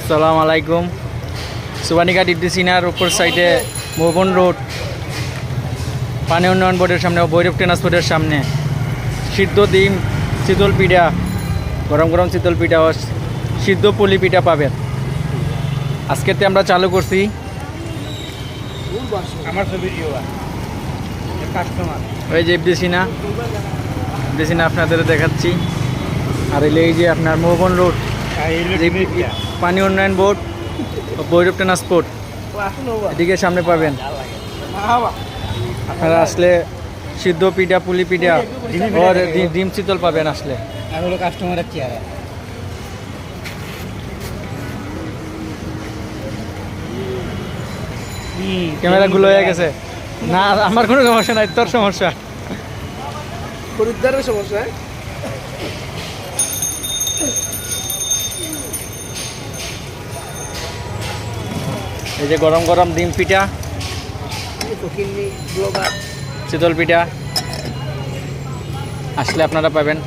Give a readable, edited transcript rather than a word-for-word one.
আসসালামু আলাইকুম। সুবানিঘাট ইদ্রিসিনার উপর সাইডে ভুবন রোড, পানি উন্নয়ন বোর্ডের সামনে ও ভৈরব ট্রান্সপোর্টের সামনে সিদ্ধ ডিম, শীতল পিঠা, গরম গরম শীতল পিঠা ও সিদ্ধ পুলি পিঠা পাবেন। আজকেতে আমরা চালু করছি আমার ছবি কাস্টমার ওই যে ইদ্রিসিনা আপনাদের দেখাচ্ছি। আর এই যে আপনার ভুবন রোড, পানি উন্নয়ন বোর্ড ও ভৈরব ট্রান্সপোর্ট, এদিকে সামনে পাবেন। আপনারা আসলে সিদ্ধ পিঠা, পুলি পিঠা ও ডিম শীতল পাবেন আসলে। আর হলো কাস্টমারের চেহারা। ক্যামেরাগুলো হয়ে গেছে না, আমার কোনো সমস্যা নাই, তোর সমস্যা। খরিদ্দারের সমস্যা। এই যে গরম গরম ডিম পিঠা, শীতল পিঠা আসলে আপনারা পাবেন।